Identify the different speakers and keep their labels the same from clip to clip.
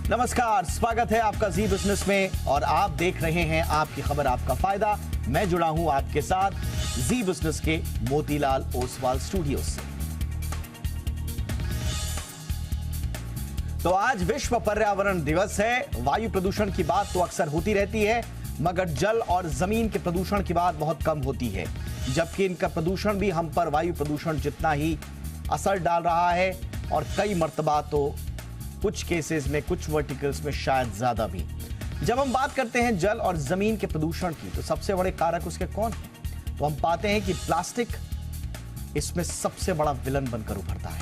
Speaker 1: नमस्कार, स्वागत है आपका जी बिजनेस में और आप देख रहे हैं आपकी खबर आपका फायदा। मैं जुड़ा हूं आपके साथ जी बिजनेस के मोतीलाल ओसवाल स्टूडियो से। तो आज विश्व पर्यावरण दिवस है। वायु प्रदूषण की बात तो अक्सर होती रहती है, मगर जल और जमीन के प्रदूषण की बात बहुत कम होती है, जबकि इनका प्रदूषण भी हम पर वायु प्रदूषण जितना ही असर डाल रहा है और कई मर्तबा तो कुछ केसेस में, कुछ वर्टिकल्स में शायद ज्यादा भी। जब हम बात करते हैं जल और जमीन के प्रदूषण की, तो सबसे बड़े कारक उसके कौन हैं? तो हम पाते हैं कि प्लास्टिक इसमें सबसे बड़ा विलन बनकर उभरता है।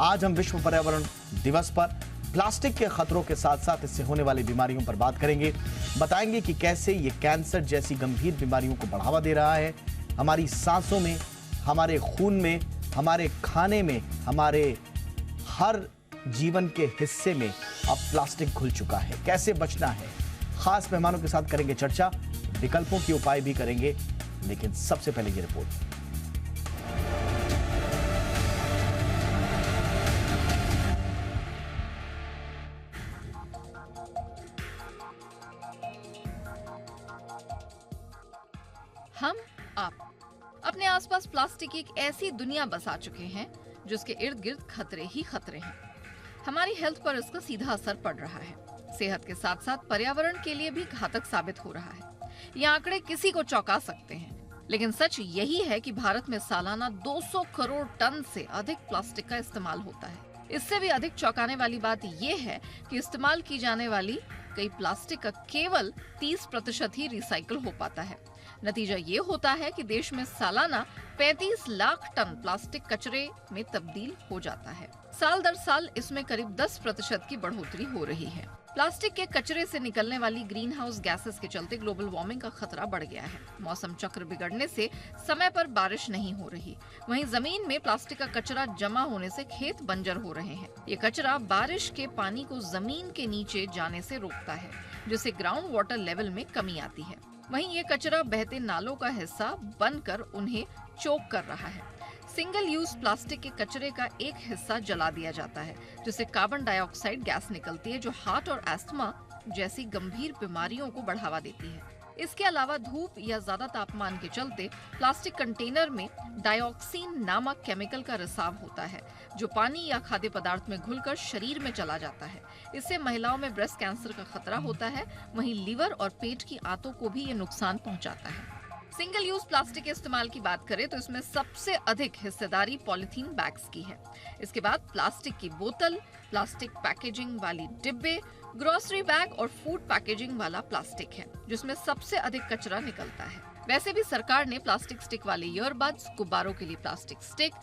Speaker 1: आज हम विश्व पर्यावरण दिवस पर प्लास्टिक के खतरों के साथ साथ इससे होने वाली बीमारियों पर बात करेंगे। बताएंगे कि कैसे ये कैंसर जैसी गंभीर बीमारियों को बढ़ावा दे रहा है। हमारी सांसों में, हमारे खून में, हमारे खाने में, हमारे हर जीवन के हिस्से में अब प्लास्टिक घुल चुका है। कैसे बचना है? खास मेहमानों के साथ करेंगे चर्चा, विकल्पों के उपाय भी करेंगे, लेकिन सबसे पहले ये रिपोर्ट।
Speaker 2: हम आप अपने आसपास प्लास्टिक की एक ऐसी दुनिया बसा चुके हैं जिसके इर्द गिर्द खतरे ही खतरे हैं। हमारी हेल्थ पर इसका सीधा असर पड़ रहा है। सेहत के साथ साथ पर्यावरण के लिए भी घातक साबित हो रहा है। ये आंकड़े किसी को चौंका सकते हैं, लेकिन सच यही है कि भारत में सालाना 200 करोड़ टन से अधिक प्लास्टिक का इस्तेमाल होता है। इससे भी अधिक चौंकाने वाली बात यह है कि इस्तेमाल की जाने वाली कई प्लास्टिक का केवल 30% ही रिसाइकल हो पाता है। नतीजा ये होता है कि देश में सालाना 35 लाख टन प्लास्टिक कचरे में तब्दील हो जाता है। साल दर साल इसमें करीब 10% की बढ़ोतरी हो रही है। प्लास्टिक के कचरे से निकलने वाली ग्रीन हाउस गैसेस के चलते ग्लोबल वार्मिंग का खतरा बढ़ गया है। मौसम चक्र बिगड़ने से समय पर बारिश नहीं हो रही। वहीं जमीन में प्लास्टिक का कचरा जमा होने से खेत बंजर हो रहे हैं। ये कचरा बारिश के पानी को जमीन के नीचे जाने से रोकता है, जिससे ग्राउंड वाटर लेवल में कमी आती है। वहीं ये कचरा बहते नालों का हिस्सा बनकर उन्हें चोक कर रहा है। सिंगल यूज प्लास्टिक के कचरे का एक हिस्सा जला दिया जाता है, जिससे कार्बन डाइऑक्साइड गैस निकलती है, जो हार्ट और अस्थमा जैसी गंभीर बीमारियों को बढ़ावा देती है। इसके अलावा धूप या ज्यादा तापमान के चलते प्लास्टिक कंटेनर में डाइऑक्सिन नामक केमिकल का रिसाव होता है, जो पानी या खाद्य पदार्थ में घुलकर शरीर में चला जाता है। इससे महिलाओं में ब्रेस्ट कैंसर का खतरा होता है। वहीं लीवर और पेट की आंतों को भी ये नुकसान पहुंचाता है। सिंगल यूज प्लास्टिक के इस्तेमाल की बात करें तो इसमें सबसे अधिक हिस्सेदारी पॉलिथीन बैग्स की है। इसके बाद प्लास्टिक की बोतल, प्लास्टिक पैकेजिंग वाली डिब्बे, ग्रोसरी बैग और फूड पैकेजिंग वाला प्लास्टिक है, जिसमें सबसे अधिक कचरा निकलता है। वैसे भी सरकार ने प्लास्टिक स्टिक वाले ईयरबड्स, गुब्बारों के लिए प्लास्टिक स्टिक,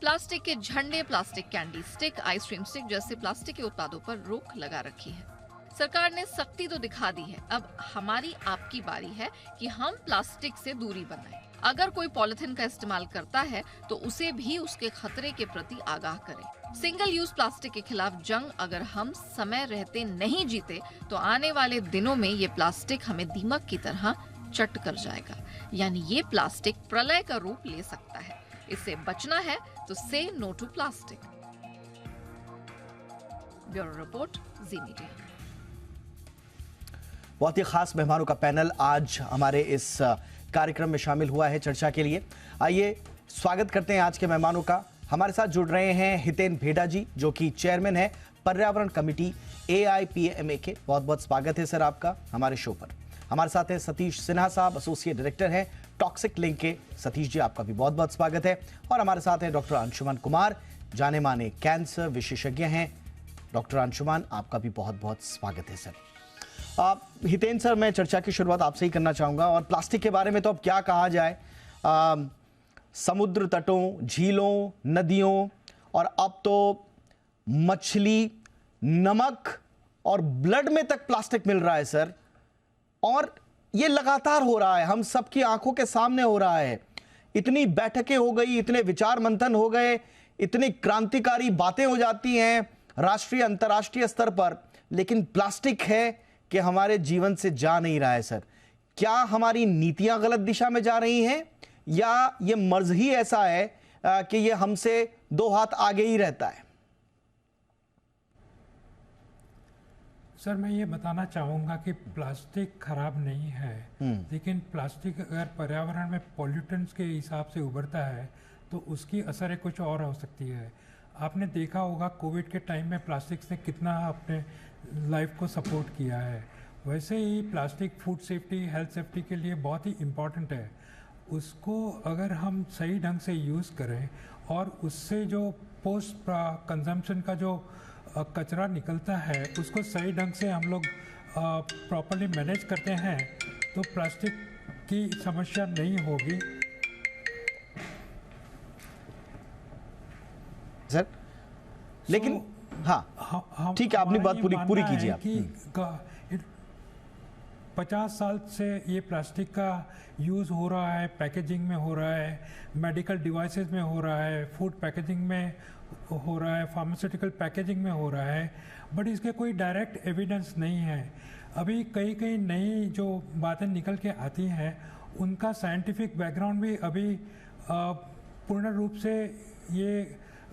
Speaker 2: प्लास्टिक के झंडे, plastic candy stick, ice cream stick जैसे प्लास्टिक के उत्पादों पर रोक लगा रखी है। सरकार ने सख्ती तो दिखा दी है, अब हमारी आपकी बारी है कि हम प्लास्टिक से दूरी बनाएं। अगर कोई पॉलिथीन का इस्तेमाल करता है तो उसे भी उसके खतरे के प्रति आगाह करें। सिंगल यूज प्लास्टिक के खिलाफ जंग अगर हम समय रहते नहीं जीते तो आने वाले दिनों में ये प्लास्टिक हमें दीमक की तरह चट कर जाएगा। यानी ये प्लास्टिक प्रलय का रूप ले सकता है। इससे बचना है तो से no to plastic. Bureau report, Zee media.
Speaker 1: बहुत ही खास मेहमानों का पैनल आज हमारे इस कार्यक्रम में शामिल हुआ है चर्चा के लिए। आइए स्वागत करते हैं आज के मेहमानों का। हमारे साथ जुड़ रहे हैं हितेन भेड़ा जी, जो कि चेयरमैन है पर्यावरण कमेटी AIPMA के। बहुत बहुत स्वागत है सर आपका हमारे शो पर। हमारे साथ हैं सतीश सिन्हा साहब, एसोसिएट डायरेक्टर हैं टॉक्सिक लिंक के। सतीश जी, आपका भी बहुत बहुत स्वागत है। और हमारे साथ हैं डॉक्टर अंशुमान कुमार, जाने माने कैंसर विशेषज्ञ हैं। डॉक्टर अंशुमान, आपका भी बहुत बहुत स्वागत है सर। हितेन सर, मैं चर्चा की शुरुआत आपसे ही करना चाहूँगा। और प्लास्टिक के बारे में तो अब क्या कहा जाए, समुद्र तटों, झीलों, नदियों और अब तो मछली, नमक और ब्लड में तक प्लास्टिक मिल रहा है सर। और ये लगातार हो रहा है, हम सबकी आंखों के सामने हो रहा है। इतनी बैठकें हो गई, इतने विचार मंथन हो गए, इतनी क्रांतिकारी बातें हो जाती हैं राष्ट्रीय अंतर्राष्ट्रीय स्तर पर, लेकिन प्लास्टिक है कि हमारे जीवन से जा नहीं रहा है सर। क्या हमारी नीतियां गलत दिशा में जा रही हैं, या ये मर्ज ही ऐसा है कि ये हमसे दो हाथ आगे ही रहता है?
Speaker 3: सर मैं ये बताना चाहूँगा कि प्लास्टिक खराब नहीं है, लेकिन प्लास्टिक अगर पर्यावरण में पॉल्यूटेंट्स के हिसाब से उभरता है तो उसकी असर कुछ और हो सकती है। आपने देखा होगा कोविड के टाइम में प्लास्टिक ने कितना अपने लाइफ को सपोर्ट किया है। वैसे ही plastic food safety, health safety के लिए बहुत ही इम्पॉर्टेंट है। उसको अगर हम सही ढंग से यूज़ करें और उससे जो पोस्ट कंजम्पशन का जो कचरा निकलता है उसको सही ढंग से हम लोग प्रॉपरली मैनेज करते हैं तो प्लास्टिक की समस्या नहीं होगी।
Speaker 1: सर लेकिन हाँ ठीक है, आपने बात पूरी कीजिए आप।
Speaker 3: 50 साल से ये प्लास्टिक का यूज़ हो रहा है, पैकेजिंग में हो रहा है, मेडिकल डिवाइसेस में हो रहा है, फूड पैकेजिंग में हो रहा है, फार्मास्यूटिकल पैकेजिंग में हो रहा है, बट इसके कोई डायरेक्ट एविडेंस नहीं है। अभी कई नई जो बातें निकल के आती हैं उनका साइंटिफिक बैकग्राउंड भी अभी पूर्ण रूप से ये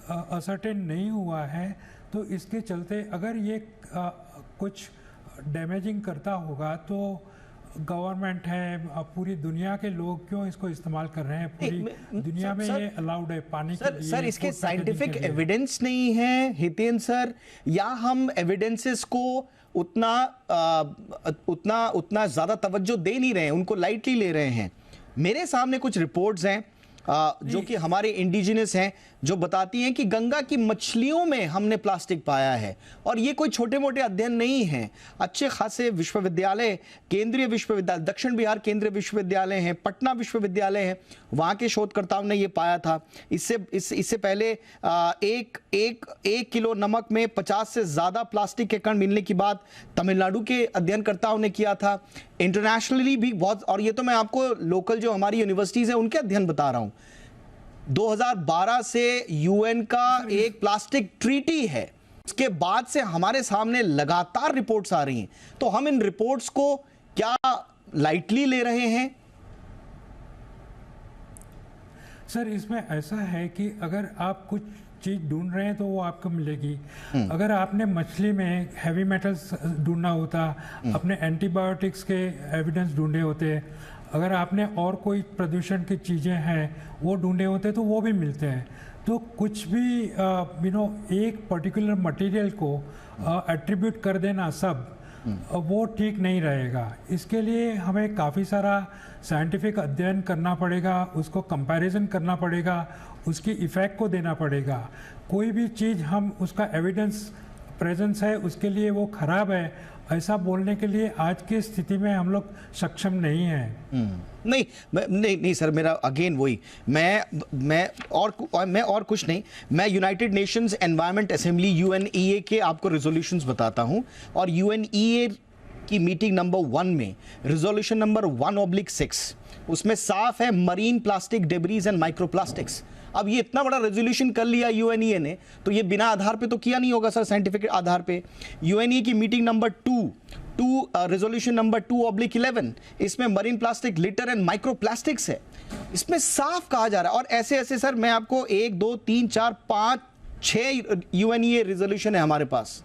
Speaker 3: असर्टेन नहीं हुआ है। तो इसके चलते अगर ये कुछ डैमेजिंग करता होगा तो गवर्नमेंट है, पूरी दुनिया के लोग क्यों इसको इस्तेमाल कर रहे हैं? पूरी दुनिया में ये अलाउड है पानी के लिए।
Speaker 1: सर इसके साइंटिफिक एविडेंस नहीं है हितेन सर, या हम एविडेंसेस को उतना ज्यादा तवज्जो दे नहीं रहे हैं, उनको लाइटली ले रहे हैं। मेरे सामने कुछ रिपोर्ट्स हैं जो कि हमारे इंडिजिनस हैं, जो बताती हैं कि गंगा की मछलियों में हमने प्लास्टिक पाया है। और ये कोई छोटे मोटे अध्ययन नहीं हैं, अच्छे खासे विश्वविद्यालय, केंद्रीय विश्वविद्यालय, दक्षिण बिहार केंद्रीय विश्वविद्यालय हैं, पटना विश्वविद्यालय है, वहाँ के शोधकर्ताओं ने ये पाया था। इससे पहले एक किलो नमक में 50 से ज़्यादा प्लास्टिक के कण मिलने की बात तमिलनाडु के अध्ययनकर्ताओं ने किया था। इंटरनेशनली भी बहुत, और ये तो मैं आपको लोकल जो हमारी यूनिवर्सिटीज़ हैं उनके अध्ययन बता रहा हूँ। 2012 से यूएन का एक प्लास्टिक ट्रीटी है, उसके बाद से हमारे सामने लगातार रिपोर्ट्स आ रही हैं। तो हम इन रिपोर्ट्स को क्या लाइटली ले रहे हैं?
Speaker 3: सर इसमें ऐसा है कि अगर आप कुछ चीज़ ढूंढ रहे हैं तो वो आपको मिलेगी। अगर आपने मछली में हैवी मेटल्स ढूंढना होता, अपने एंटीबायोटिक्स के एविडेंस ढूंढे होते, अगर आपने और कोई प्रदूषण की चीज़ें हैं वो ढूंढे होते तो वो भी मिलते हैं। तो कुछ भी एक पर्टिकुलर मटेरियल को एट्रीब्यूट कर देना सब वो ठीक नहीं रहेगा। इसके लिए हमें काफ़ी सारा साइंटिफिक अध्ययन करना पड़ेगा, उसको कंपैरिजन करना पड़ेगा, उसकी इफ़ेक्ट को देना पड़ेगा। कोई भी चीज़ हम उसका एविडेंस प्रेजेंस है उसके लिए वो खराब है ऐसा बोलने के लिए आज की स्थिति में हम लोग सक्षम नहीं हैं।
Speaker 1: नहीं सर, मेरा अगेन वही, मैं और कुछ नहीं, मैं यूनाइटेड नेशंस एनवायरनमेंट असेंबली यूएनईए के आपको रेजोल्यूशंस बताता हूं। और यूएनईए की मीटिंग नंबर 1 में रेजोल्यूशन नंबर 1/6 उसमें साफ है marine plastic debris and microplastics. अब ये इतना बड़ा रेजोल्यूशन कर लिया यूएनईए ने, तो ये बिना आधार पे तो किया नहीं होगा सर, साइंटिफिक आधार पे। यूएनईए की मीटिंग नंबर 2 रेजोल्यूशन नंबर 2/11 इसमें marine plastic litre and microplastics है। इसमें साफ कहा जा रहा है। और ऐसे ऐसे सर मैं आपको 1 2 3 4 5 6 यूएनईए रेजोल्यूशन है हमारे पास,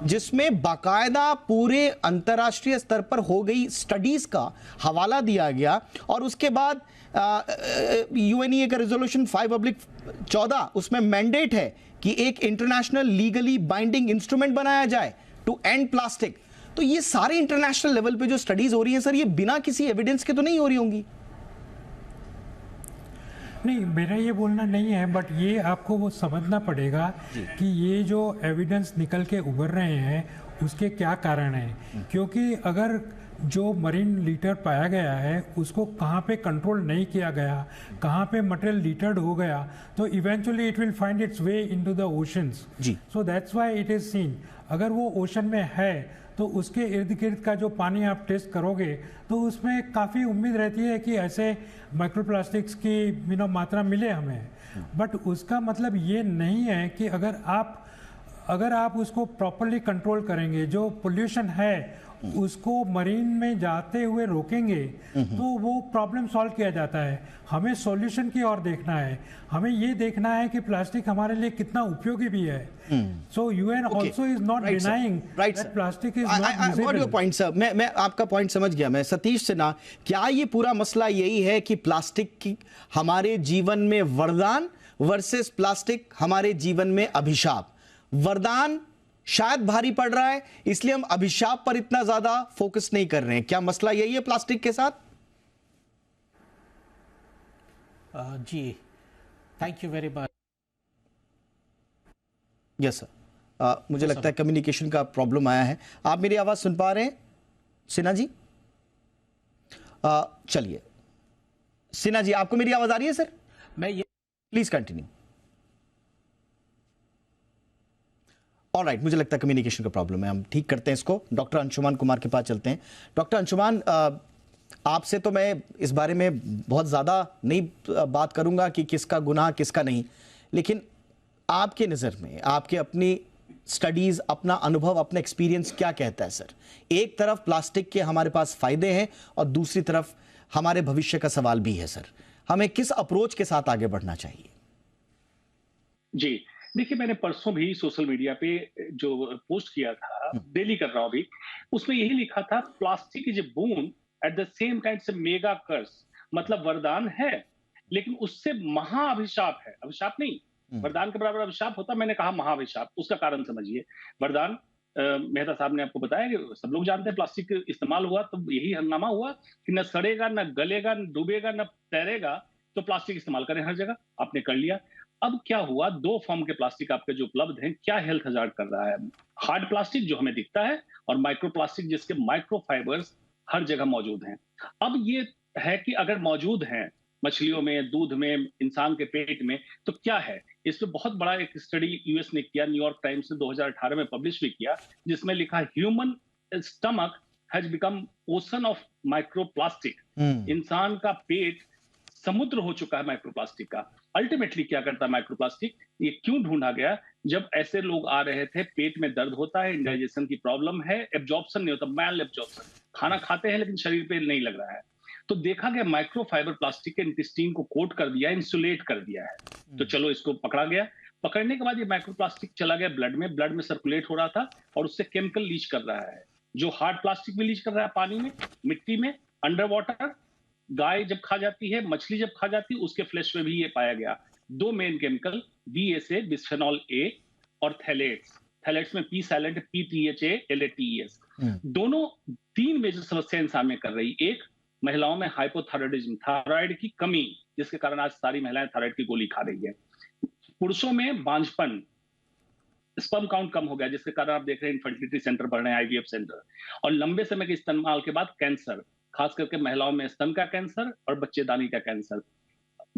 Speaker 1: जिसमें बाकायदा पूरे अंतर्राष्ट्रीय स्तर पर हो गई स्टडीज का हवाला दिया गया। और उसके बाद यूएनईए का रेजोल्यूशन 5/14 उसमें मैंडेट है कि एक इंटरनेशनल लीगली बाइंडिंग इंस्ट्रूमेंट बनाया जाए टू एंड प्लास्टिक। तो ये सारे इंटरनेशनल लेवल पे जो स्टडीज हो रही हैं सर, ये बिना किसी एविडेंस के तो नहीं हो रही होंगी।
Speaker 3: नहीं, मेरा ये बोलना नहीं है, बट ये आपको वो समझना पड़ेगा कि ये जो एविडेंस निकल के उभर रहे हैं उसके क्या कारण हैं। क्योंकि अगर जो मरीन लीटर पाया गया है उसको कहाँ पे कंट्रोल नहीं किया गया, कहाँ पे मटेरियल लीटर्ड हो गया, तो eventually it will find its way into the oceans. So that's why it is seen. अगर वो ओशन में है तो उसके इर्द गिर्द का जो पानी आप टेस्ट करोगे तो उसमें काफ़ी उम्मीद रहती है कि ऐसे माइक्रोप्लास्टिक्स की मात्रा मिले हमें। बट उसका मतलब ये नहीं है कि अगर आप उसको प्रॉपरली कंट्रोल करेंगे, जो पोल्यूशन है उसको मरीन में जाते हुए रोकेंगे तो वो प्रॉब्लम सॉल्व किया जाता है। हमें सॉल्यूशन की ओर देखना है, हमें ये देखना है कि प्लास्टिक हमारे लिए कितना उपयोगी भी है। So UN also is not denying that plastic is not usable.
Speaker 1: Your point sir, मैं आपका पॉइंट समझ गया। मैं सतीश सिन्हा, क्या ये पूरा मसला यही है कि प्लास्टिक की हमारे जीवन में वरदान वर्सेस प्लास्टिक हमारे जीवन में अभिशाप? वरदान शायद भारी पड़ रहा है, इसलिए हम अभिशाप पर इतना ज्यादा फोकस नहीं कर रहे हैं। क्या मसला यही है प्लास्टिक के साथ?
Speaker 4: जी, thank you very much.
Speaker 1: Yes sir, मुझे लगता है कम्युनिकेशन का प्रॉब्लम आया है। आप मेरी आवाज सुन पा रहे हैं सिन्हा जी? चलिए सिन्हा जी, आपको मेरी आवाज आ रही है सर?
Speaker 4: मैं ये
Speaker 1: प्लीज कंटिन्यू। ऑलराइट, मुझे लगता है कम्युनिकेशन का प्रॉब्लम है, हम ठीक करते हैं इसको। डॉक्टर अंशुमान कुमार के पास चलते हैं। डॉक्टर अंशुमान, आपसे तो मैं इस बारे में बहुत ज़्यादा नहीं बात करूंगा कि किसका गुनाह किसका नहीं, लेकिन आपके नज़र में, आपके अपनी स्टडीज़, अपना अनुभव, अपना एक्सपीरियंस क्या कहता है सर? एक तरफ प्लास्टिक के हमारे पास फ़ायदे हैं और दूसरी तरफ हमारे भविष्य का सवाल भी है सर। हमें किस अप्रोच के साथ आगे बढ़ना चाहिए?
Speaker 5: जी देखिए, मैंने परसों भी सोशल मीडिया पे जो पोस्ट किया था, डेली कर रहा हूं अभी, उसमें यही लिखा था, plastic is a boon at the same time से मेगा कर्स। मतलब वरदान है लेकिन उससे महाअभिशाप है। अभिशाप नहीं, वरदान के बराबर अभिशाप होता, मैंने कहा महाअभिशाप। उसका कारण समझिए। वरदान, मेहता साहब ने आपको बताया कि सब लोग जानते हैं प्लास्टिक इस्तेमाल हुआ तो यही हंगामा हुआ कि न सड़ेगा, न गलेगा, न डूबेगा, न तैरेगा, तो प्लास्टिक इस्तेमाल करें हर जगह। आपने कर लिया। अब क्या हुआ, दो फॉर्म के प्लास्टिक आपके जो उपलब्ध हैं, क्या हेल्थ हजार्ड कर रहा है? हार्ड प्लास्टिक जो हमें दिखता है और माइक्रो प्लास्टिक जिसके माइक्रो फाइबर्स हर जगह मौजूद हैं। अब ये है कि अगर मौजूद हैं मछलियों में, दूध में, इंसान के पेट में, तो क्या है? इस पे बहुत बड़ा एक स्टडी यूएस ने किया, न्यूयॉर्क टाइम्स ने 2018 में पब्लिश भी किया, जिसमें लिखा human stomach has become ocean of microplastic. इंसान का पेट समुद्र हो चुका है माइक्रोप्लास्टिक का। अल्टीमेटली क्या करता है माइक्रोप्लास्टिक? ये क्यों ढूंढा गया? जब ऐसे लोग आ रहे थे, पेट में दर्द होता है, इंडाइजेशन की प्रॉब्लम है, एब्जॉर्प्शन नहीं होता, मैल एब्जॉर्प्शन, खाना खाते हैं लेकिन शरीर पे नहीं लग रहा है, तो देखा गया माइक्रोफाइबर प्लास्टिक के इंटेस्टाइन को कोट कर दिया, इंसुलेट कर दिया है। तो चलो इसको पकड़ा गया। पकड़ने के बाद ये माइक्रोप्लास्टिक चला गया ब्लड में सर्कुलेट हो रहा था और उससे केमिकल लीच कर रहा है, जो हार्ड प्लास्टिक में लीच कर रहा है, पानी में, मिट्टी में, अंडर वाटर। गाय जब खा जाती है, मछली जब खा जाती है, उसके फ्लैश में भी ये पाया गया। दो main chemical, BSA bisphenol A और थैलेट्स। थैलेट्स में P साइलेंट, PTHA LATES। दोनों तीन मेजर समस्या इंसान में कर रही। एक, महिलाओं में हाइपोथायराइडिज्म, थायराइड की कमी, जिसके कारण आज सारी महिलाएं थायराइड की गोली खा रही है। पुरुषों में बांझपन, स्पर्म काउंट कम हो गया, जिसके कारण आप देख रहे हैं इनफर्टिलिटी सेंटर बढ़ रहे हैं, IVF सेंटर। और लंबे समय के इस्तेमाल के बाद कैंसर, खास करके महिलाओं में स्तन का कैंसर और बच्चेदानी का कैंसर।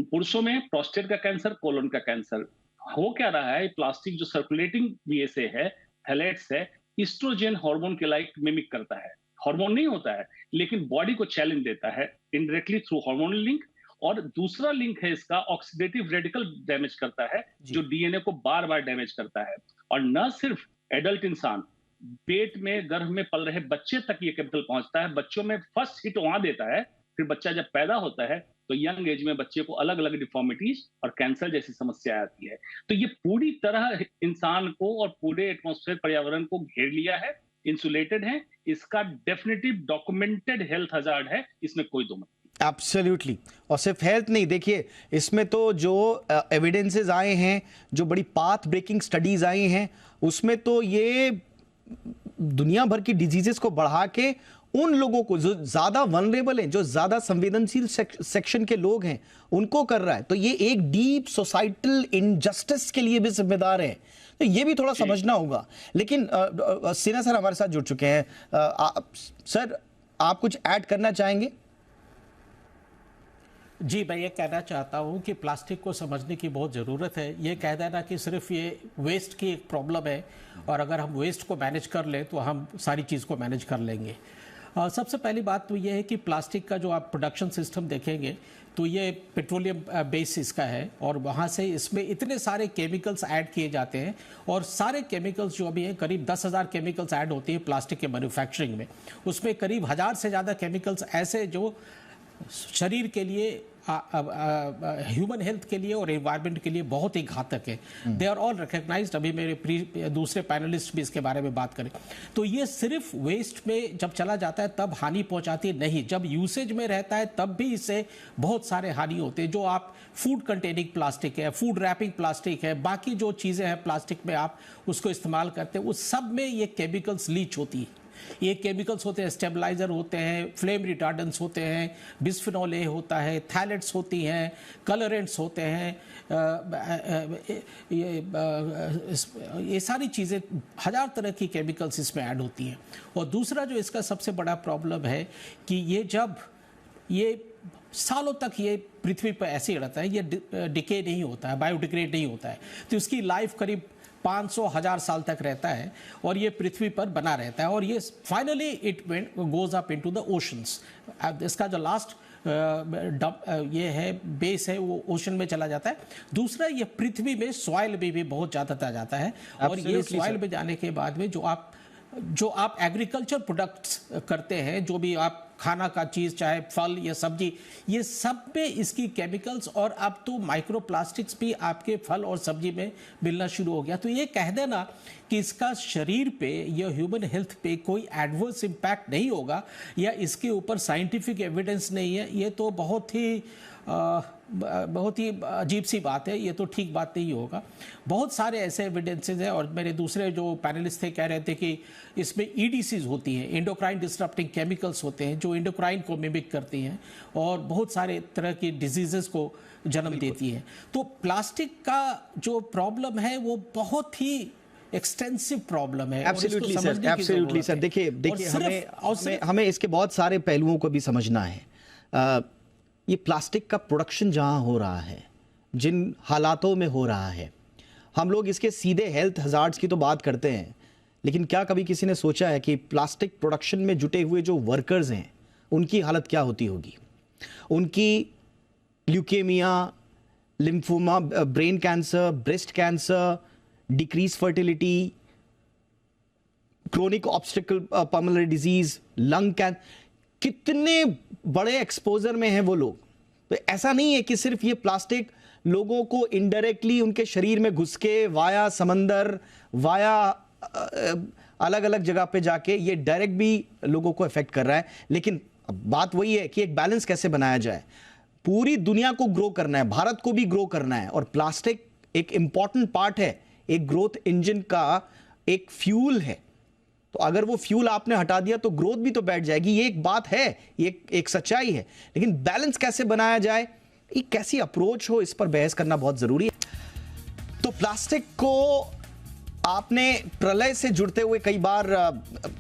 Speaker 5: पुरुषों में प्रोस्टेट का कैंसर, कोलन का कैंसर। हो क्या रहा है? प्लास्टिक जो सर्कुलेटिंग BSA है, थैलेट्स है, ईस्ट्रोजन हार्मोन के लाइक मिमिक करता है। हार्मोन नहीं होता है लेकिन बॉडी को चैलेंज देता है इनडायरेक्टली थ्रू हार्मोनल लिंक। और दूसरा लिंक है इसका, ऑक्सीडेटिव रेडिकल डैमेज करता है, जो DNA को बार बार डैमेज करता है। और न सिर्फ एडल्ट इंसान, पेट में, गर्भ में पल रहे बच्चे तक ये केमिकल पहुंचता है। बच्चों में फर्स्ट हिट वहां देता है, फिर बच्चा जब पैदा होता है तो यंग एज में बच्चे को अलग अलग डिफॉर्मिटीज और कैंसर जैसी समस्या आती है। तो ये पूरी तरह इंसान को और पूरे एटमॉस्फेयर, पर्यावरण को घेर लिया है, इंसुलेटेड है। इसका डेफिनेटिव डॉक्यूमेंटेड हेल्थ हजार्ड है, इसमें कोई दो मत।
Speaker 1: एब्सोल्युटली। और सिर्फ हेल्थ नहीं, देखिए इसमें तो जो एविडेंसेस आए हैं, जो बड़ी पाथ ब्रेकिंग स्टडीज आई हैं, उसमें तो ये दुनिया भर की डिजीजेस को बढ़ा के उन लोगों को जो ज्यादा वनरेबल हैं, जो ज्यादा संवेदनशील सेक्शन के लोग हैं, उनको कर रहा है। तो ये एक डीप सोसाइटल इनजस्टिस के लिए भी जिम्मेदार है। तो ये भी थोड़ा समझना होगा। लेकिन सिन्हा सर हमारे साथ जुड़ चुके हैं। सर, आप कुछ ऐड करना चाहेंगे?
Speaker 4: जी, मैं ये कहना चाहता हूँ कि प्लास्टिक को समझने की बहुत ज़रूरत है। ये कह देना कि सिर्फ ये वेस्ट की एक प्रॉब्लम है और अगर हम वेस्ट को मैनेज कर लें तो हम सारी चीज़ को मैनेज कर लेंगे। सबसे पहली बात तो ये है कि प्लास्टिक का जो आप प्रोडक्शन सिस्टम देखेंगे तो ये पेट्रोलियम बेसिस का है और वहाँ से इसमें इतने सारे केमिकल्स ऐड किए जाते हैं और सारे केमिकल्स जो अभी हैं करीब 10,000 केमिकल्स ऐड होती है प्लास्टिक के मैन्युफैक्चरिंग में। उसमें करीब 1000 से ज़्यादा केमिकल्स ऐसे जो शरीर के लिए ह्यूमन हेल्थ के लिए और एनवायरनमेंट के लिए बहुत ही घातक है। They are all recognised. अभी मेरे दूसरे पैनलिस्ट भी इसके बारे में बात करें तो ये सिर्फ वेस्ट में जब चला जाता है तब हानि पहुंचाती नहीं, जब यूसेज में रहता है तब भी इससे बहुत सारे हानि होते हैं। जो आप फूड कंटेनिंग प्लास्टिक है, फूड रैपिंग प्लास्टिक है, बाकी जो चीज़ें हैं प्लास्टिक में आप उसको इस्तेमाल करते हैं उस सब में ये केमिकल्स लीच होती है। ये केमिकल्स होते हैं, स्टेबलाइजर होते हैं, फ्लेम रिटार्डेंट्स होते हैं, बिस्फेनॉल ए होता है, थैलेट्स होती हैं, कलरेंट्स होते हैं, ये सारी चीज़ें 1000 तरह की केमिकल्स इसमें ऐड होती हैं। और दूसरा जो इसका सबसे बड़ा प्रॉब्लम है कि ये जब ये सालों तक ये पृथ्वी पर ऐसे ही रहता है, ये डिके नहीं होता है, बायोडिग्रेड नहीं होता है, तो इसकी लाइफ करीब 500,000 साल तक रहता है और ये पृथ्वी पर बना रहता है और ये finally it goes up into the oceans. इसका जो लास्ट ये है बेस है वो ओशन में चला जाता है। दूसरा ये पृथ्वी में सॉइल में भी बहुत ज़्यादा जाता है और ये सॉइल में जाने के बाद में जो आप एग्रीकल्चर प्रोडक्ट्स करते हैं, जो भी आप खाना का चीज़ चाहे फल या सब्जी, ये सब में इसकी केमिकल्स और अब तो माइक्रोप्लास्टिक्स भी आपके फल और सब्जी में मिलना शुरू हो गया। तो ये कह देना कि इसका शरीर पे या ह्यूमन हेल्थ पे कोई एडवर्स इम्पैक्ट नहीं होगा या इसके ऊपर साइंटिफिक एविडेंस नहीं है, ये तो बहुत ही अजीब सी बात है। ये तो ठीक बात नहीं होगा। बहुत सारे ऐसे एविडेंसेस हैं और मेरे दूसरे जो पैनलिस्ट थे कह रहे थे कि इसमें ईडीसीज होती हैं, एंडोक्राइन डिस्टरप्टिंग केमिकल्स होते हैं जो एंडोक्राइन को मिमिक करती हैं और बहुत सारे तरह की डिजीजेस को जन्म देती हैं। तो प्लास्टिक का जो प्रॉब्लम है वो बहुत ही एक्सटेंसिव प्रॉब्लम है।
Speaker 1: Absolutely sir, absolutely sir. देखिए हमें इसके बहुत सारे पहलुओं को भी समझना है। ये प्लास्टिक का प्रोडक्शन जहां हो रहा है, जिन हालातों में हो रहा है, हम लोग इसके सीधे हेल्थ हजार्ड्स की तो बात करते हैं, लेकिन क्या कभी किसी ने सोचा है कि प्लास्टिक प्रोडक्शन में जुटे हुए जो वर्कर्स हैं उनकी हालत क्या होती होगी? उनकी leukaemia, lymphoma, brain cancer, breast cancer, decrease fertility, chronic obstacle pulmonary disease, lung cancer, कितने बड़े एक्सपोजर में हैं वो लोग। तो ऐसा नहीं है कि सिर्फ ये प्लास्टिक लोगों को इनडायरेक्टली उनके शरीर में घुस के वाया समंदर, वाया अलग अलग जगह पे जाके ये डायरेक्ट भी लोगों को इफेक्ट कर रहा है। लेकिन बात वही है कि एक बैलेंस कैसे बनाया जाए। पूरी दुनिया को ग्रो करना है, भारत को भी ग्रो करना है और प्लास्टिक एक इंपॉर्टेंट पार्ट है, एक ग्रोथ इंजन का एक फ्यूल है। तो अगर वो फ्यूल आपने हटा दिया तो ग्रोथ भी तो बैठ जाएगी। ये एक बात है, ये एक सच्चाई है, लेकिन बैलेंस कैसे बनाया जाए, एक कैसी अप्रोच हो, इस पर बहस करना बहुत जरूरी है। तो प्लास्टिक को आपने प्रलय से जुड़ते हुए कई बार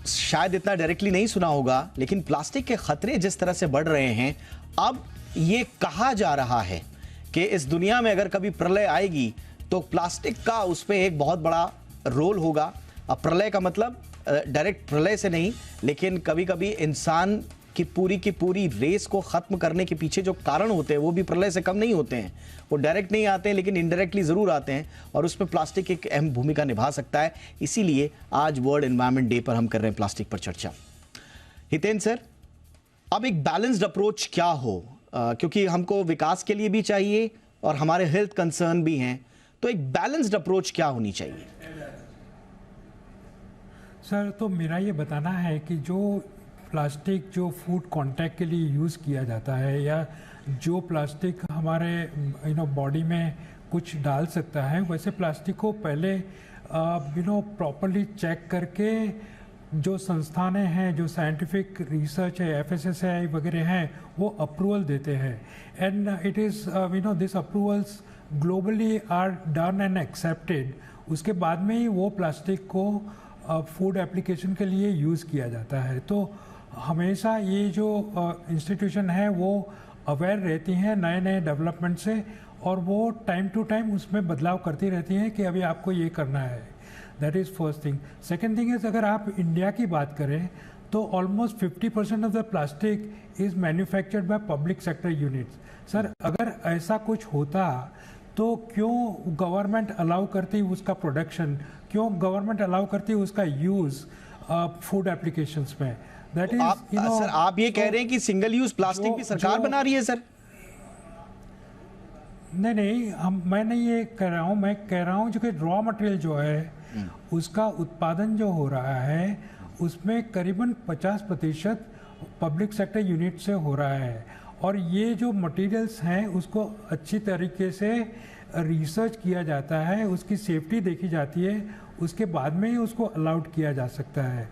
Speaker 1: शायद इतना डायरेक्टली नहीं सुना होगा, लेकिन प्लास्टिक के खतरे जिस तरह से बढ़ रहे हैं, अब ये कहा जा रहा है कि इस दुनिया में अगर कभी प्रलय आएगी तो प्लास्टिक का उस पर एक बहुत बड़ा रोल होगा। अब प्रलय का मतलब डायरेक्ट प्रलय से नहीं, लेकिन कभी कभी इंसान की पूरी रेस को खत्म करने के पीछे जो कारण होते हैं वो भी प्रलय से कम नहीं होते हैं। वो डायरेक्ट नहीं आते हैं लेकिन इनडायरेक्टली जरूर आते हैं और उसमें प्लास्टिक एक अहम भूमिका निभा सकता है। इसीलिए आज वर्ल्ड एनवायरनमेंट डे पर हम कर रहे हैं प्लास्टिक पर चर्चा। हितेंद्र सर, अब एक बैलेंस्ड अप्रोच क्या हो, क्योंकि हमको विकास के लिए भी चाहिए और हमारे हेल्थ कंसर्न भी हैं, तो एक बैलेंस्ड अप्रोच क्या होनी चाहिए?
Speaker 3: सर, तो मेरा ये बताना है कि जो प्लास्टिक जो फूड कांटेक्ट के लिए यूज़ किया जाता है या जो प्लास्टिक हमारे बॉडी में कुछ डाल सकता है, वैसे प्लास्टिक को पहले प्रॉपरली चेक करके जो संस्थानें हैं, जो साइंटिफिक रिसर्च है, FSSAI वगैरह हैं, वो अप्रूवल देते हैं। And it is this approvals globally are done and accepted. उसके बाद में ही वो प्लास्टिक को फूड एप्लीकेशन के लिए यूज़ किया जाता है। तो हमेशा ये जो इंस्टीट्यूशन है वो अवेयर रहती हैं नए नए डेवलपमेंट से और वो टाइम टू टाइम उसमें बदलाव करती रहती हैं कि अभी आपको ये करना है। That is first thing. Second thing is, अगर आप इंडिया की बात करें तो almost 50% of the plastic is manufactured by public sector units. Sir अगर ऐसा कुछ होता तो क्यों गवर्नमेंट अलाउ करती उसका प्रोडक्शन, क्यों गवर्नमेंट अलाउ करती उसका यूज फूड एप्लीकेशंस में? दैट इज
Speaker 1: सर आप ये कह रहे हैं कि सिंगल यूज प्लास्टिक भी सरकार बना रही है सर?
Speaker 3: नहीं, मैं नहीं ये कह रहा हूँ, मैं कह रहा हूँ जो कि रॉ मटेरियल जो है उसका उत्पादन जो हो रहा है उसमें करीबन 50% पब्लिक सेक्टर यूनिट से हो रहा है, और ये जो मटेरियल्स हैं उसको अच्छी तरीके से रिसर्च किया जाता है, उसकी सेफ्टी देखी जाती है, उसके बाद में ही उसको अलाउड किया जा सकता है,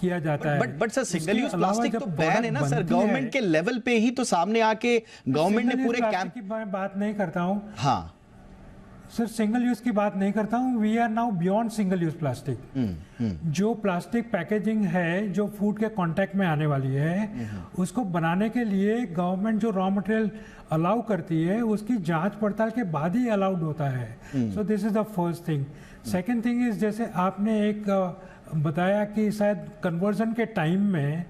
Speaker 3: किया जाता है।
Speaker 1: But sir single use plastic तो बैन है ना सर, गवर्नमेंट के लेवल पे ही तो सामने आके गवर्नमेंट ने पूरे कैंप
Speaker 3: की मैं बात नहीं करता हूँ।
Speaker 1: हाँ
Speaker 3: सर सिंगल यूज की बात नहीं करता हूँ, we are now beyond single use plastic. जो प्लास्टिक पैकेजिंग है जो फूड के कांटेक्ट में आने वाली है उसको बनाने के लिए गवर्नमेंट जो रॉ मटेरियल अलाउ करती है उसकी जांच पड़ताल के बाद ही अलाउड होता है। So this is the first thing. Second thing is जैसे आपने एक बताया कि शायद कन्वर्जन के टाइम में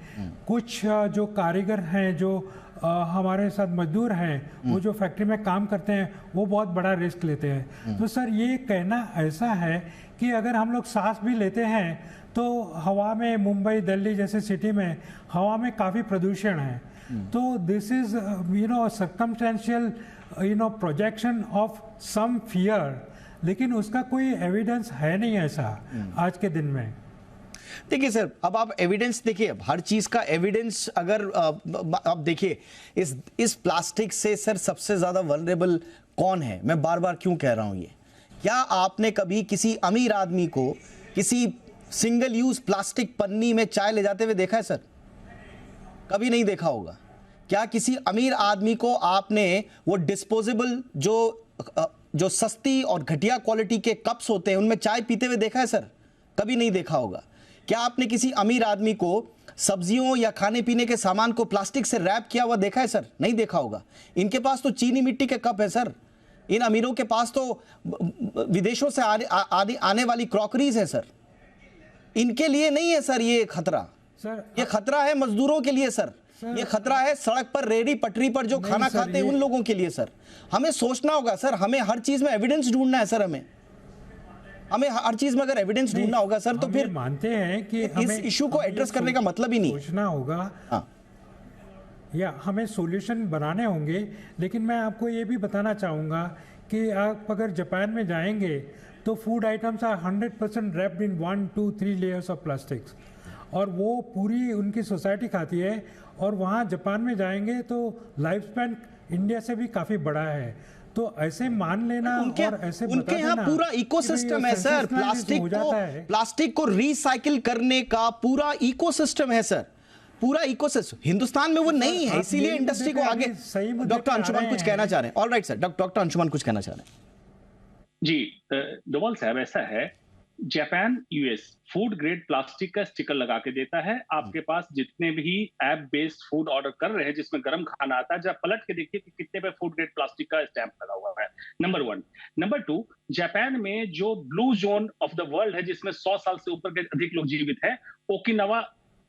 Speaker 3: कुछ जो कारीगर हैं जो हमारे साथ मजदूर हैं वो जो फैक्ट्री में काम करते हैं वो बहुत बड़ा रिस्क लेते हैं। तो सर ये कहना ऐसा है कि अगर हम लोग सांस भी लेते हैं तो हवा में, मुंबई दिल्ली जैसे सिटी में हवा में काफ़ी प्रदूषण है। तो this is circumstantial projection of some fear, लेकिन उसका कोई एविडेंस है नहीं ऐसा आज के दिन में।
Speaker 1: देखिए सर, अब आप एविडेंस देखिए, अब हर चीज का एविडेंस अगर अब देखिए इस प्लास्टिक से सर सबसे ज्यादा वल्नरेबल कौन है? मैं बार बार क्यों कह रहा हूं ये? क्या आपने कभी किसी अमीर आदमी को किसी सिंगल यूज प्लास्टिक पन्नी में चाय ले जाते हुए देखा है सर? कभी नहीं देखा होगा। क्या किसी अमीर आदमी को आपने वो डिस्पोजेबल जो सस्ती और घटिया क्वालिटी के कप्स होते हैं उनमें चाय पीते हुए देखा है सर? कभी नहीं देखा होगा। क्या आपने किसी अमीर आदमी को सब्जियों या खाने पीने के सामान को प्लास्टिक से रैप किया हुआ देखा है सर? नहीं देखा होगा। इनके पास तो चीनी मिट्टी के कप है सर। इन अमीरों के पास तो विदेशों से आने वाली क्रॉकरीज है सर। इनके लिए नहीं है सर ये खतरा।
Speaker 3: सर
Speaker 1: ये खतरा है मजदूरों के लिए सर। ये खतरा है सड़क पर, रेहड़ी पटरी पर जो खाना खाते हैं उन लोगों के लिए सर। हमें सोचना होगा सर, हमें हर चीज में एविडेंस ढूंढना है सर। हमें हर चीज में अगर एविडेंस ढूंढना होगा सर तो फिर
Speaker 3: मानते हैं कि
Speaker 1: इस इशू को एड्रेस करने का मतलब ही नहीं
Speaker 3: सोचना होगा। हाँ। या हमें सॉल्यूशन बनाने होंगे। लेकिन मैं आपको ये भी बताना चाहूँगा कि आप अगर जापान में जाएंगे तो food items are 100% wrapped in 1, 2, 3 layers of plastics, और वो पूरी उनकी सोसाइटी खाती है। और वहाँ जापान में जाएंगे तो लाइफ स्पैन इंडिया से भी काफ़ी बड़ा है। तो ऐसे मान लेना और ऐसे
Speaker 1: उनके यहाँ पूरा इकोसिस्टम है सर। प्लास्टिक को रिसाइकिल करने का पूरा इकोसिस्टम है सर, पूरा इकोसिस्टम। हिंदुस्तान में वो नहीं है, इसीलिए इंडस्ट्री को आगे। डॉक्टर अंशुमन कुछ कहना चाह रहे हैं? ऑलराइट सर, डॉक्टर अंशुमन कुछ कहना चाह रहे हैं?
Speaker 5: जी डोभाल साहब, ऐसा है, Japan US food grade plastic का स्टिकर लगा के देता है। आपके पास जितने भी ऐप बेस्ड फूड ऑर्डर कर रहे हैं जिसमें गर्म खाना आता है, जब पलट के देखिए कि कितने पे फूड ग्रेड प्लास्टिक का स्टैंप लगा हुआ है। नंबर 1। नंबर 2, जापान में जो blue zone of the world है जिसमें 100 साल से ऊपर के अधिक लोग जीवित हैं, ओकिनावा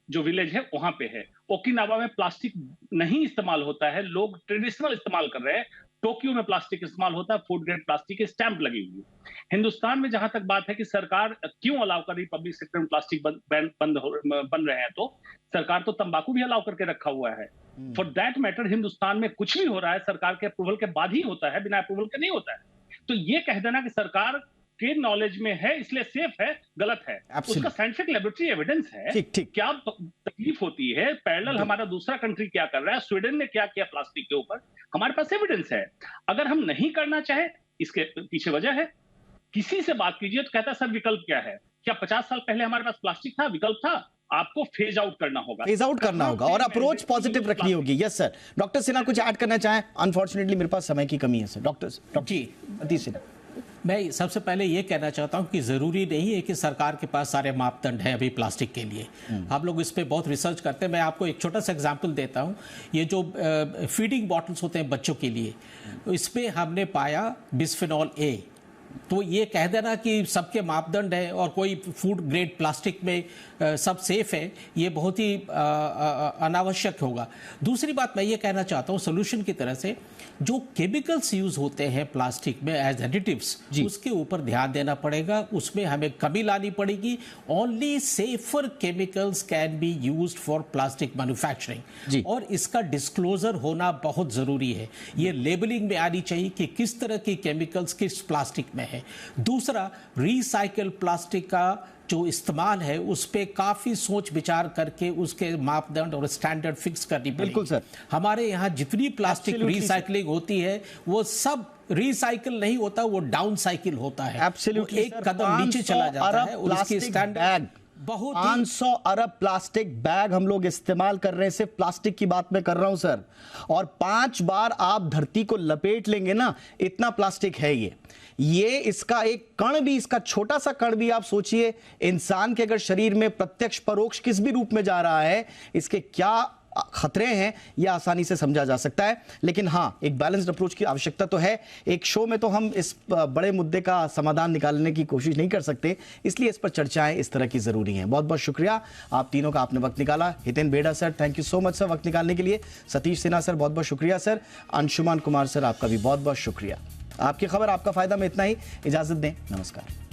Speaker 5: जो विलेज है वहां पे है। ओकिनावा में प्लास्टिक नहीं इस्तेमाल होता है, लोग ट्रेडिशनल इस्तेमाल कर रहे हैं। टोक्यो में प्लास्टिक इस्तेमाल होता है, फूड ग्रेड प्लास्टिक की स्टैंप लगी हुई है। हिंदुस्तान में जहां तक बात है कि सरकार क्यों अलाउ कर रही, पब्लिक सेक्टर में प्लास्टिक बन रहे हैं, तो सरकार तो तंबाकू भी अलाउ करके रखा हुआ है। फॉर दैट मैटर हिंदुस्तान में कुछ भी हो रहा है सरकार के अप्रूवल के बाद ही होता है, बिना अप्रूवल के नहीं होता है। तो ये कह देना कि सरकार के नॉलेज में है इसलिए सेफ है, गलत है। उसका साइंटिफिक लेबोरेटरी एविडेंस है। क्या तकलीफ होती है, पैरेलल हमारा दूसरा कंट्री क्या कर रहा है, स्वीडन ने क्या किया प्लास्टिक के ऊपर, हमारे पास एविडेंस है। अगर हम नहीं करना चाहे, इसके पीछे वजह है। किसी से बात कीजिए तो कहता है सर विकल्प क्या है? क्या 50 साल पहले हमारे पास प्लास्टिक था, विकल्प था? आपको फेज आउट करना होगा,
Speaker 1: फेज आउट करना होगा और अप्रोच पॉजिटिव रखनी होगी। Yes sir. डॉक्टर सिन्हा कुछ ऐड करना चाहें? अनफॉर्चुनेटली मेरे पास समय की कमी है सर। डॉक्टर जी अतीश सिन्हा।
Speaker 4: मैं सबसे पहले ये कहना चाहता हूँ कि ज़रूरी नहीं है कि सरकार के पास सारे मापदंड हैं अभी प्लास्टिक के लिए। हम लोग इस पे बहुत रिसर्च करते हैं। मैं आपको एक छोटा सा एग्जांपल देता हूँ। ये जो फीडिंग बॉटल्स होते हैं बच्चों के लिए, इस पे हमने पाया बिस्फेनॉल ए तो ये कह देना कि सबके मापदंड है और कोई फूड ग्रेड प्लास्टिक में सब सेफ है, ये बहुत ही अनावश्यक होगा। दूसरी बात मैं ये कहना चाहता हूँ सोल्यूशन की तरह से, जो केमिकल्स यूज होते हैं प्लास्टिक में एज एडिटिव्स, उसके ऊपर ध्यान देना पड़ेगा, उसमें हमें कमी लानी पड़ेगी। Only safer chemicals can be used for plastic manufacturing, और इसका डिस्क्लोजर होना बहुत जरूरी है। ये लेबलिंग में आनी चाहिए कि किस तरह की केमिकल्स किस प्लास्टिक में है। दूसरा, रिसाइकल प्लास्टिक का जो इस्तेमाल है उस पे काफी सोच विचार करके उसके मापदंड और स्टैंडर्ड फिक्स करनी पड़ेगी।
Speaker 1: बिल्कुल सर।
Speaker 4: हमारे यहाँ जितनी प्लास्टिक रिसाइकलिंग होती है वो सब रिसाइकिल नहीं होता, वो डाउन साइकिल होता है।
Speaker 1: एब्सोल्युटली,
Speaker 4: एक कदम नीचे चला जाता है और उसकी स्टैंडर्ड बहुत
Speaker 1: 500 अरब प्लास्टिक बैग हम लोग इस्तेमाल कर रहे हैं, सिर्फ प्लास्टिक की बात मैं कर रहा हूं सर, और 5 बार आप धरती को लपेट लेंगे ना, इतना प्लास्टिक है ये इसका एक कण भी, इसका छोटा सा कण भी आप सोचिए इंसान के अगर शरीर में प्रत्यक्ष परोक्ष किस भी रूप में जा रहा है, इसके क्या खतरे हैं यह आसानी से समझा जा सकता है। लेकिन हां, एक बैलेंस्ड अप्रोच की आवश्यकता तो है। एक शो में तो हम इस बड़े मुद्दे का समाधान निकालने की कोशिश नहीं कर सकते, इसलिए इस पर चर्चाएं इस तरह की जरूरी हैं। बहुत बहुत शुक्रिया आप तीनों का, आपने वक्त निकाला। हितेन बेड़ा sir, thank you so much sir वक्त निकालने के लिए। सतीश सिन्हा सर, बहुत बहुत शुक्रिया सर। अंशुमान कुमार सर, आपका भी बहुत बहुत शुक्रिया। आपकी खबर आपका फायदा में इतना ही, इजाजत दें, नमस्कार।